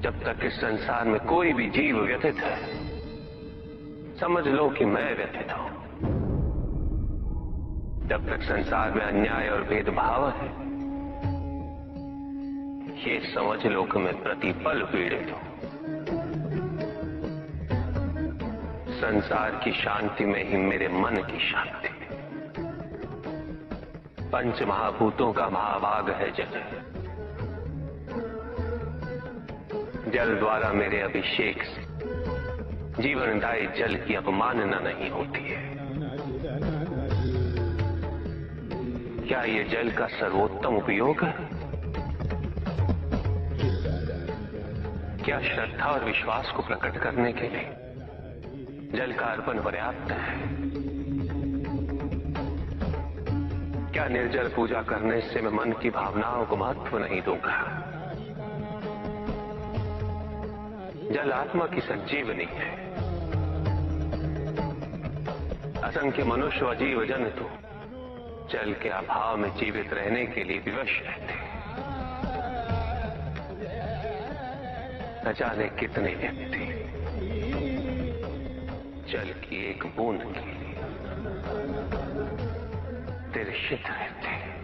जब तक इस संसार में कोई भी जीव व्यथित है, समझ लो कि मैं व्यथित हूं। जब तक संसार में अन्याय और भेदभाव है, ये समझ लो कि मैं प्रतिपल पीड़ित हूं। संसार की शांति में ही मेरे मन की शांति। पंच महाभूतों का महाभाग है जल। जल द्वारा मेरे अभिषेक से जीवनदायी जल की अपमानना नहीं होती है। क्या ये जल का सर्वोत्तम उपयोग है? क्या श्रद्धा और विश्वास को प्रकट करने के लिए जल का अर्पण पर्याप्त है? क्या निर्जल पूजा करने से मैं मन की भावनाओं को महत्व नहीं दूंगा? जल आत्मा की संजीवनी है। असंख्य मनुष्य और जीव जंतु जल के अभाव में जीवित रहने के लिए विवश रहते हैं। न जाने कितने व्यक्ति जल की एक बूंद के लिए तिरछित रहते हैं।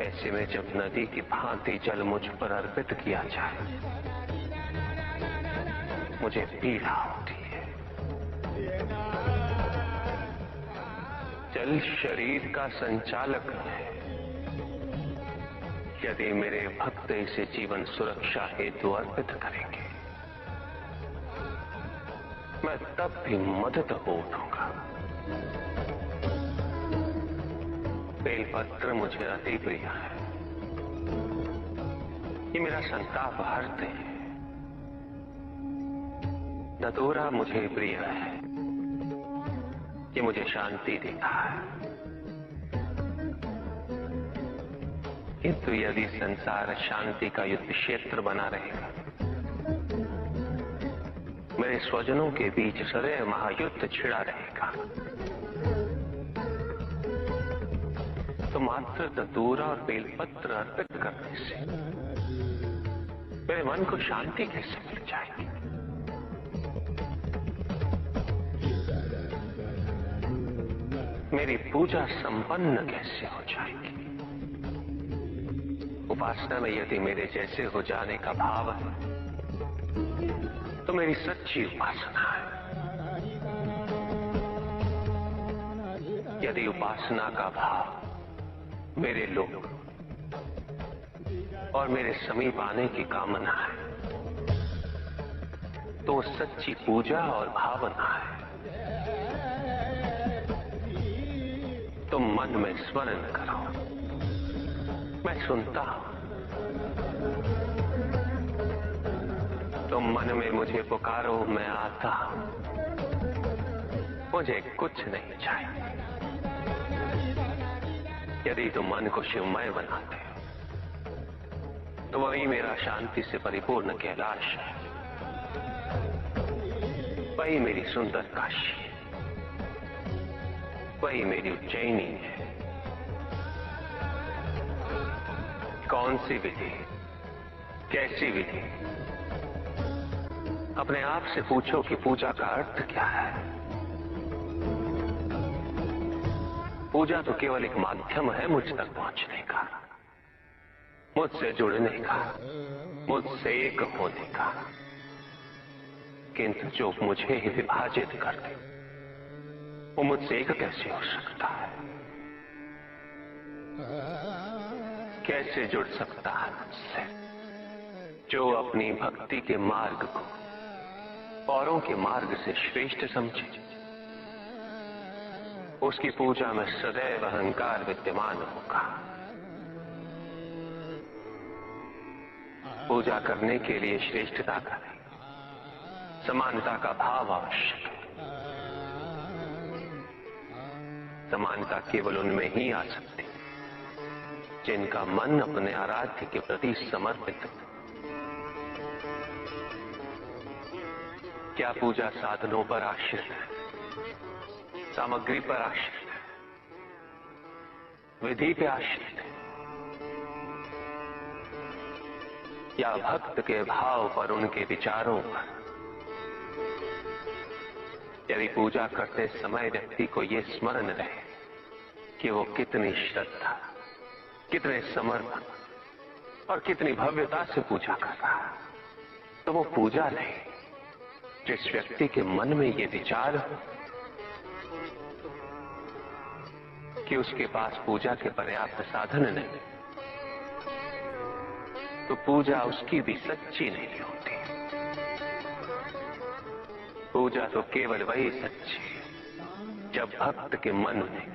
ऐसे में जब नदी की भांति जल मुझ पर अर्पित किया जाए, मुझे पीड़ा होती है। जल शरीर का संचालक है। यदि मेरे भक्त इसे जीवन सुरक्षा हेतु अर्पित करेंगे, मैं तब भी मदद हो उठूंगा। बेलपत्र मुझे अति प्रिय है। ये मेरा संताप हरते हैं। धतूरा मुझे प्रिय है। ये मुझे शांति देता है। किंतु यदि संसार शांति का युद्ध क्षेत्र बना रहेगा, मेरे स्वजनों के बीच सदैव महायुद्ध छिड़ा रहेगा, तो मात्र धतूरा और बेलपत्र अर्पित करने से मेरे मन को शांति कैसे मिल जाएगी? मेरी पूजा संपन्न कैसे हो जाएगी? उपासना में यदि मेरे जैसे हो जाने का भाव है, तो मेरी सच्ची उपासना है। यदि उपासना का भाव मेरे लोग और मेरे समीप आने की कामना है, तो सच्ची पूजा और भावना है। तुम मन में स्मरण करो, मैं सुनता हूं। तुम मन में मुझे पुकारो, मैं आता हूं। मुझे कुछ नहीं चाहिए। यदि तुम मन को शिवमय बनाते हो, तो वही मेरा शांति से परिपूर्ण कैलाश है। वही मेरी सुंदर काशी है। वही मेरी उज्जैनी है। कौन सी विधि, कैसी विधि? अपने आप से पूछो कि पूजा का अर्थ क्या है। पूजा तो केवल एक माध्यम है मुझ तक पहुंचने का, मुझसे जुड़ने का, मुझसे एक होने का। किंतु जो मुझे ही विभाजित कर दे, वो मुझसे एक कैसे हो सकता है? कैसे जुड़ सकता है मुझसे? जो अपनी भक्ति के मार्ग को औरों के मार्ग से श्रेष्ठ समझे, उसकी पूजा में सदैव अहंकार विद्यमान होगा। पूजा करने के लिए श्रेष्ठता का नहीं, समानता का भाव आवश्यक है। समानता केवल उनमें ही आ सकती है जिनका मन अपने आराध्य के प्रति समर्पित है। क्या पूजा साधनों पर आश्रित है, सामग्री पर आश्रित है, विधि पे आश्रित है? या भक्त के भाव पर, उनके विचारों पर। यदि पूजा करते समय व्यक्ति को ये स्मरण रहे कि वो कितनी श्रद्धा, कितने समर्पण और कितनी भव्यता से पूजा कर रहा है, तो वो पूजा नहीं। जिस व्यक्ति के मन में ये विचार हो कि उसके पास पूजा के पर्याप्त साधन नहीं, तो पूजा उसकी भी सच्ची नहीं होती। पूजा तो केवल वही सच्ची है जब भक्त के मन में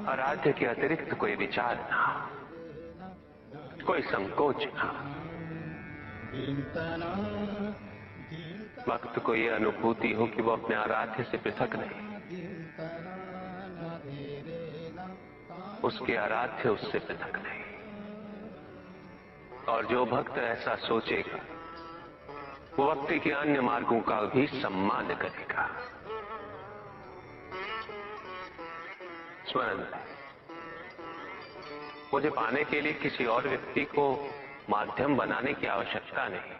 आराध्य के अतिरिक्त कोई विचार ना हो, कोई संकोच ना हो। भक्त को यह अनुभूति हो कि वो अपने आराध्य से पृथक नहीं, उसके आराध्य उससे पृथक नहीं। और जो भक्त ऐसा सोचेगा वो भक्ति के अन्य मार्गों का भी सम्मान करेगा। स्मरण रहे, मुझे पाने के लिए किसी और व्यक्ति को माध्यम बनाने की आवश्यकता नहीं,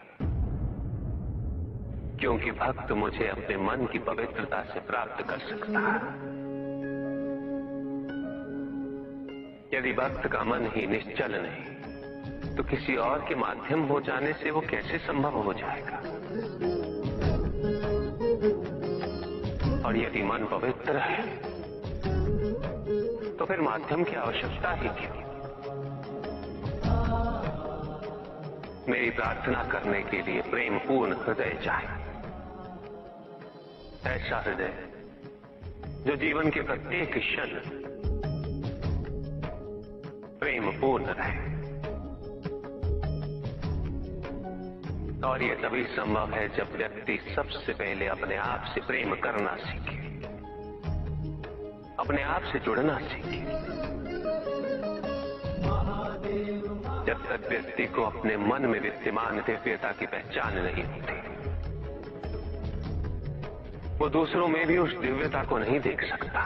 क्योंकि भक्त मुझे अपने मन की पवित्रता से प्राप्त कर सकता है। यदि भक्त का मन ही निश्चल नहीं, तो किसी और के माध्यम हो जाने से वो कैसे संभव हो जाएगा? और यदि मन पवित्र है, तो फिर माध्यम की आवश्यकता ही क्यों? मेरी प्रार्थना करने के लिए प्रेम पूर्ण हृदय चाहिए। ऐसा हृदय जो जीवन के प्रत्येक क्षण प्रेम पूर्ण रहे। और यह तभी संभव है जब व्यक्ति सबसे पहले अपने आप से प्रेम करना सीखे, अपने आप से जुड़ना सीखे। जब तक व्यक्ति को अपने मन में विद्यमान दिव्यता की पहचान नहीं होती, वो दूसरों में भी उस दिव्यता को नहीं देख सकता।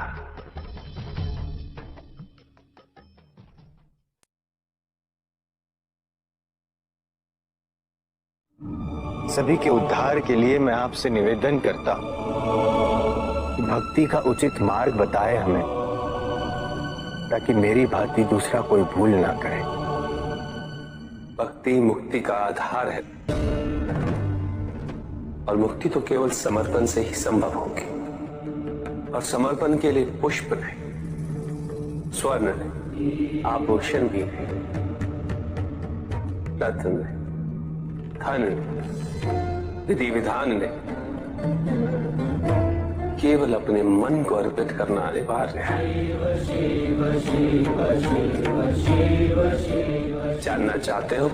सभी के उद्धार के लिए मैं आपसे निवेदन करता हूं कि भक्ति का उचित मार्ग बताए हमें, ताकि मेरी भांति दूसरा कोई भूल ना करे। भक्ति मुक्ति का आधार है, और मुक्ति तो केवल समर्पण से ही संभव होगी। और समर्पण के लिए पुष्प नहीं, स्वर्ण नहीं, आभूषण भी नहीं, रत्न नहीं, धन, विधि विधान ने, केवल अपने मन को अर्पित करना अनिवार्य है। जानना चाहते हो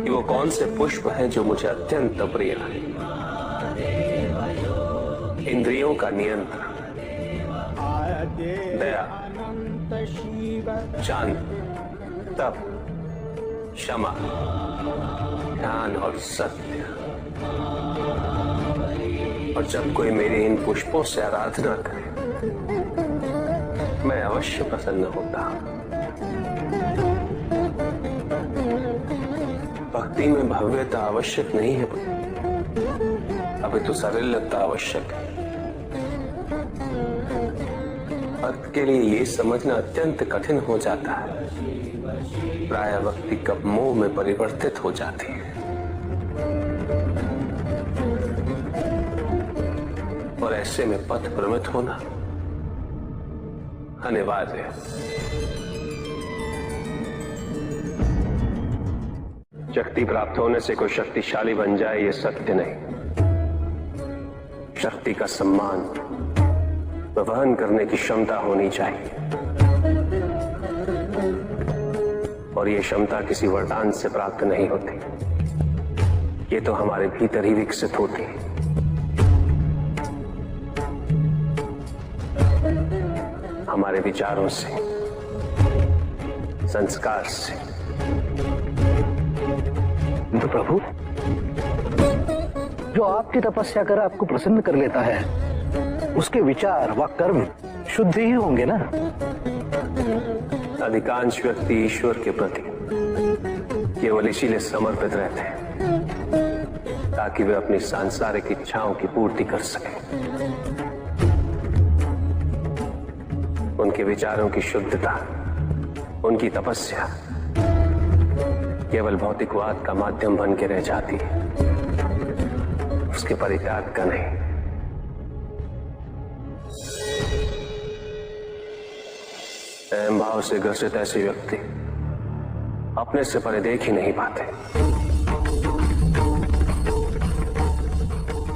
कि वो कौन से पुष्प हैं जो मुझे अत्यंत प्रिय हैं? इंद्रियों का नियंत्रण, दया, शांति, तप, क्षमा, ध्यान और सत्य। और जब कोई मेरे इन पुष्पों से आराधना करे, मैं अवश्य प्रसन्न होता हूं। भक्ति में भव्यता आवश्यक नहीं है, अभी तो सरलता आवश्यक है। भक्त के लिए ये समझना अत्यंत कठिन हो जाता है, प्रायः भक्ति कब मोह में परिवर्तित हो जाती है। और ऐसे में पथ भ्रमित होना अनिवार्य है। शक्ति प्राप्त होने से कोई शक्तिशाली बन जाए, ये सत्य नहीं। शक्ति का सम्मान वहन करने की क्षमता होनी चाहिए, और ये क्षमता किसी वरदान से प्राप्त नहीं होती, ये तो हमारे भीतर ही विकसित होती है। हमारे विचारों से, संस्कार से। तो प्रभु, जो आपकी तपस्या कर आपको प्रसन्न कर लेता है, उसके विचार व कर्म शुद्ध ही होंगे ना? अधिकांश व्यक्ति ईश्वर के प्रति केवल इसीलिए समर्पित रहते हैं ताकि वे अपनी सांसारिक इच्छाओं की पूर्ति कर सकें। उनके विचारों की शुद्धता, उनकी तपस्या केवल भौतिकवाद का माध्यम बन के रह जाती है, उसके परित्याग का नहीं। अहम भाव से ग्रसित ऐसे व्यक्ति अपने से परे देख ही नहीं पाते।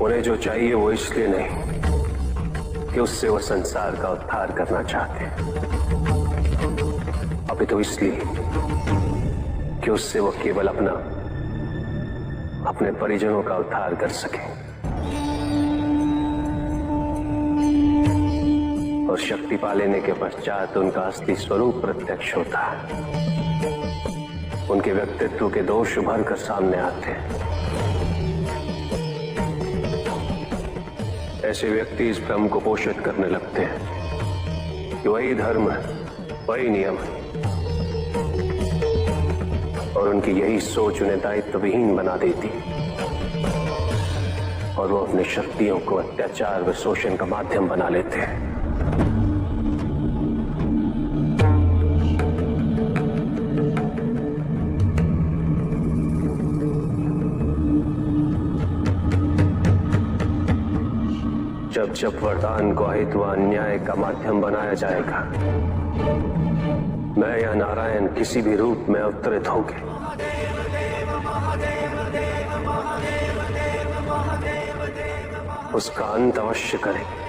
उन्हें जो चाहिए वो इसलिए नहीं कि उससे वो संसार का उद्धार करना चाहते, अभी तो इसलिए कि उससे वो केवल अपने परिजनों का उद्धार कर सके। और शक्ति पा लेने के पश्चात उनका असली स्वरूप प्रत्यक्ष होता है। उनके व्यक्तित्व के दोष उभर कर सामने आते हैं। ऐसे व्यक्ति इस भ्रम को पोषित करने लगते हैं कि वही धर्म है, वही नियम है, और उनकी यही सोच उन्हें दायित्व विहीन बना देती और वो अपनी शक्तियों को अत्याचार व शोषण का माध्यम बना लेते हैं। जब जब वरदान को अहित व अन्याय का माध्यम बनाया जाएगा, मैं या नारायण किसी भी रूप में अवतरित होंगे। उसका अंत अवश्य करेंगे।